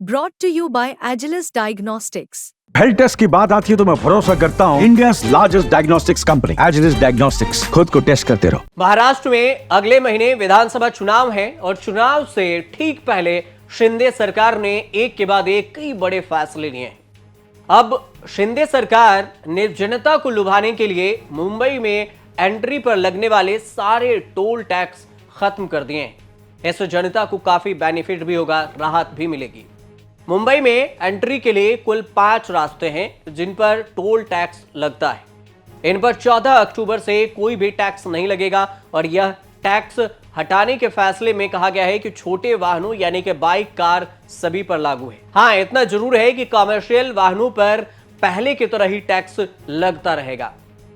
Brought to you by Agilus Diagnostics. Health test की बात आती है तो मैं भरोसा करता हूँ India's largest diagnostics company Agilus diagnostics. खुद को टेस्ट करते रहो। महाराष्ट्र में अगले महीने विधानसभा चुनाव है और चुनाव से ठीक पहले शिंदे सरकार ने एक के बाद एक कई बड़े फैसले लिए हैं। अब शिंदे सरकार ने जनता को लुभाने के लिए मुंबई में एंट्री पर लगने वाले सारे टोल टैक्स खत्म कर दिए हैं। इससे जनता को काफी बेनिफिट भी होगा, राहत भी मिलेगी। मुंबई में एंट्री के लिए कुल 5 रास्ते हैं जिन पर टोल टैक्स लगता है। इन पर 14 अक्टूबर से कोई भी टैक्स नहीं लगेगा और यह टैक्स हटाने के फैसले में कहा गया है कि छोटे वाहनों यानी कि बाइक, कार सभी पर लागू है। हाँ, इतना जरूर है कि कमर्शियल वाहनों पर पहले की तरह ही टैक्स लगता रहेगा।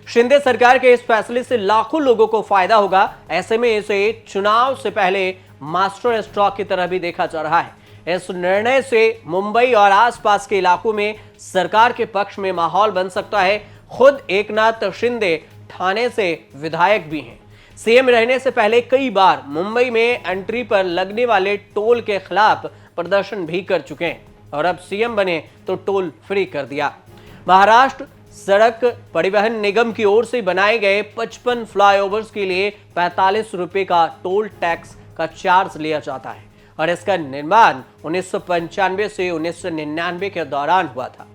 शिंदे सरकार के इस फैसले से लाखों लोगों को फायदा होगा। ऐसे में इसे चुनाव से पहले मास्टर स्ट्रोक की तरह भी देखा जा रहा है। इस निर्णय से मुंबई और आसपास के इलाकों में सरकार के पक्ष में माहौल बन सकता है। खुद एकनाथ शिंदे ठाणे से विधायक भी हैं। सीएम रहने से पहले कई बार मुंबई में एंट्री पर लगने वाले टोल के खिलाफ प्रदर्शन भी कर चुके हैं और अब सीएम बने तो टोल फ्री कर दिया। महाराष्ट्र सड़क परिवहन निगम की ओर से बनाए गए 55 फ्लाईओवर्स के लिए 45 रुपए का टोल टैक्स का चार्ज लिया जाता है और इसका निर्माण 1995 से 1999 के दौरान हुआ था।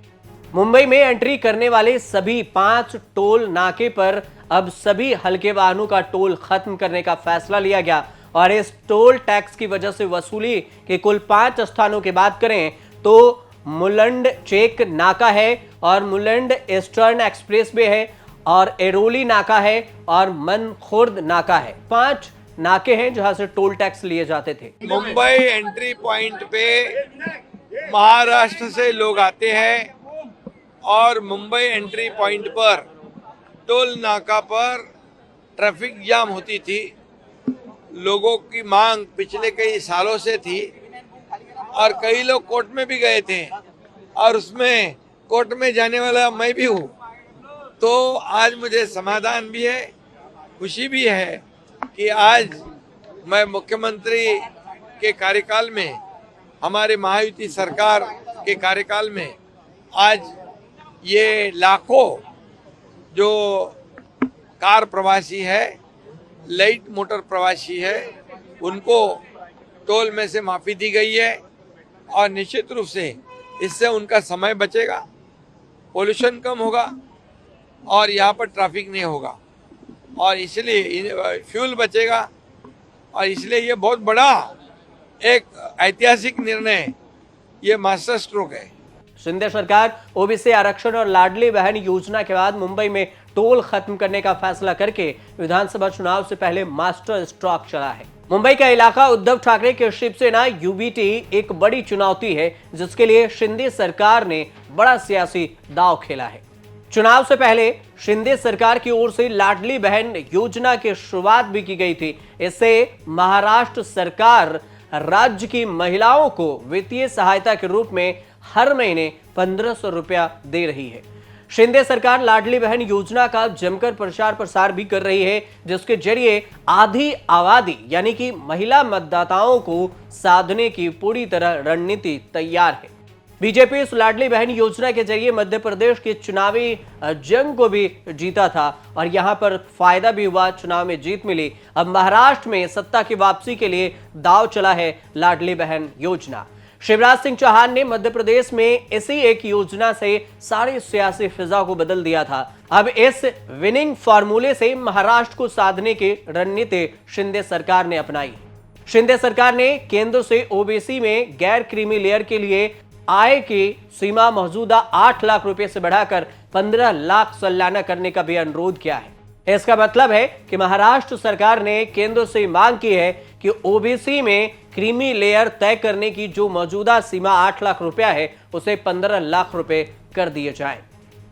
मुंबई में एंट्री करने वाले सभी 5 टोल नाके पर अब सभी हल्के वाहनों का टोल खत्म करने का फैसला लिया गया और इस टोल टैक्स की वजह से वसूली के कुल 5 स्थानों की बात करें तो मुलंड चेक नाका है और मुलंड ईस्टर्न एक्सप्रेस वे है और एरोली नाका है और मनखुर्द नाका है। 5 नाके हैं जहां से टोल टैक्स लिए जाते थे। मुंबई एंट्री पॉइंट पे महाराष्ट्र से लोग आते हैं और मुंबई एंट्री पॉइंट पर टोल नाका पर ट्रैफिक जाम होती थी। लोगों की मांग पिछले कई सालों से थी और कई लोग कोर्ट में भी गए थे और उसमें कोर्ट में जाने वाला मैं भी हूँ। तो आज मुझे समाधान भी है, खुशी भी है कि आज मैं मुख्यमंत्री के कार्यकाल में, हमारे महायुति सरकार के कार्यकाल में आज ये लाखों जो कार प्रवासी है, लाइट मोटर प्रवासी है, उनको टोल में से माफ़ी दी गई है और निश्चित रूप से इससे उनका समय बचेगा, पोल्यूशन कम होगा और यहाँ पर ट्रैफिक नहीं होगा और इसलिए फ्यूल बचेगा और इसलिए ये बहुत बड़ा एक ऐतिहासिक निर्णय, ये मास्टर स्ट्रोक है। शिंदे सरकार ओबीसी आरक्षण और लाडली बहन योजना के बाद मुंबई में टोल खत्म करने का फैसला करके विधानसभा चुनाव से पहले मास्टर स्ट्रोक चला है। मुंबई का इलाका उद्धव ठाकरे के शिवसेना यूबीटी एक बड़ी चुनौती है जिसके लिए शिंदे सरकार ने बड़ा सियासी दांव खेला है। चुनाव से पहले शिंदे सरकार की ओर से लाडली बहन योजना की शुरुआत भी की गई थी। इससे महाराष्ट्र सरकार राज्य की महिलाओं को वित्तीय सहायता के रूप में हर महीने 1500 रुपया दे रही है। शिंदे सरकार लाडली बहन योजना का जमकर प्रचार प्रसार भी कर रही है जिसके जरिए आधी आबादी यानी कि महिला मतदाताओं को साधने की पूरी तरह रणनीति तैयार है। बीजेपी इस लाडली बहन योजना के जरिए मध्य प्रदेश की चुनावी जंग को भी जीता था और यहां पर फायदा भी हुआ, चुनाव में जीत मिली। अब महाराष्ट्र में सत्ता की वापसी के लिए दांव चला है लाडली बहन योजना। शिवराज सिंह चौहान ने मध्य प्रदेश में इसी एक योजना से सारी सियासी फिजा को बदल दिया था। अब इस विनिंग फार्मूले से महाराष्ट्र को साधने की रणनीति शिंदे सरकार ने अपनाई। शिंदे सरकार ने केंद्र से ओबीसी में गैर क्रीमी लेयर के लिए आय की सीमा मौजूदा 8 लाख रुपए से बढ़ाकर 15 लाख सालाना करने का भी अनुरोध किया है। इसका मतलब है कि महाराष्ट्र सरकार ने केंद्र से मांग की है कि ओबीसी में क्रीमी लेयर तय करने की जो मौजूदा सीमा 8 लाख रुपया है उसे 15 लाख रुपए कर दिए जाएं।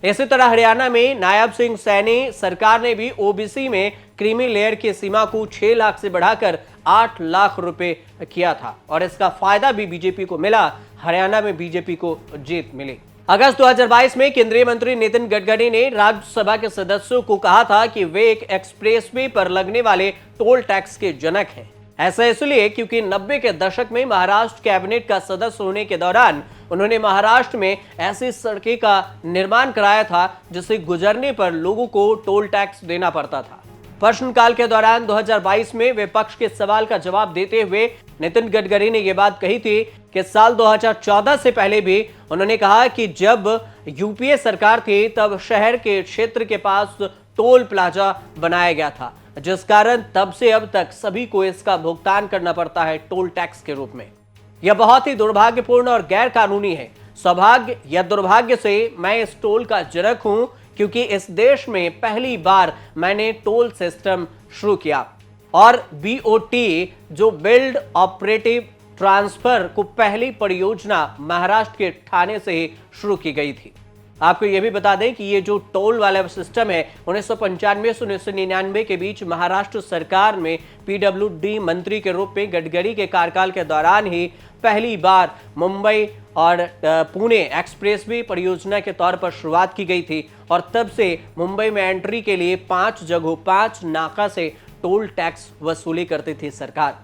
इसी तरह हरियाणा में नायब सिंह सैनी सरकार ने भी ओबीसी में क्रीमी लेयर की सीमा को 6 लाख से बढ़ाकर 8 लाख रुपए किया था और इसका फायदा भी बीजेपी को मिला। हरियाणा में बीजेपी को जीत मिली। अगस्त 2022 में केंद्रीय मंत्री नितिन गडकरी ने राज्यसभा के सदस्यों को कहा था कि वे एक एक्सप्रेसवे पर लगने वाले टोल टैक्स के जनक हैं। ऐसा इसलिए क्योंकि 90 के दशक में महाराष्ट्र कैबिनेट का सदस्य होने के दौरान उन्होंने महाराष्ट्र में ऐसी सड़कें का निर्माण कराया था जिसे गुजरने पर लोगों को टोल टैक्स देना पड़ता था। प्रश्नकाल के दौरान 2022 में विपक्ष के सवाल का जवाब देते हुए नितिन गडकरी ने यह बात कही थी कि साल 2014 से पहले भी उन्होंने कहा कि जब यूपीए सरकार थी तब शहर के क्षेत्र के पास टोल प्लाजा बनाया गया था, जिस कारण तब से अब तक सभी को इसका भुगतान करना पड़ता है टोल टैक्स के रूप में। यह बहुत ही दुर्भाग्यपूर्ण और गैर कानूनी है। सौभाग्य या दुर्भाग्य से मैं इस टोल का जनक हूं, क्योंकि इस देश में पहली बार मैंने टोल सिस्टम शुरू किया और बीओटी जो बिल्ड ऑपरेटिव ट्रांसफर को पहली परियोजना महाराष्ट्र के ठाणे से ही शुरू की गई थी। आपको यह भी बता दें कि ये जो टोल वाला सिस्टम है 1995 से 1999 के बीच महाराष्ट्र सरकार में पीडब्ल्यूडी मंत्री के रूप में गडकरी के कार्यकाल के दौरान ही पहली बार मुंबई और पुणे एक्सप्रेस वे परियोजना के तौर पर शुरुआत की गई थी और तब से मुंबई में एंट्री के लिए 5 जगहों 5 नाका से टोल टैक्स वसूली करती थी सरकार,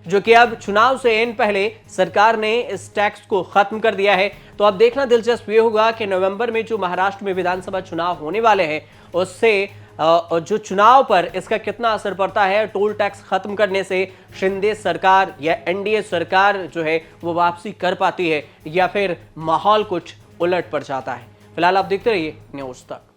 जो कि अब चुनाव से एन पहले सरकार ने इस टैक्स को खत्म कर दिया है। तो अब देखना दिलचस्प ये होगा कि नवंबर में जो महाराष्ट्र में विधानसभा चुनाव होने वाले हैं उससे जो चुनाव पर इसका कितना असर पड़ता है। टोल टैक्स खत्म करने से शिंदे सरकार या एनडीए सरकार जो है वो वापसी कर पाती है या फिर माहौल कुछ उलट पड़ जाता है। फिलहाल आप देखते रहिए न्यूज़ तक।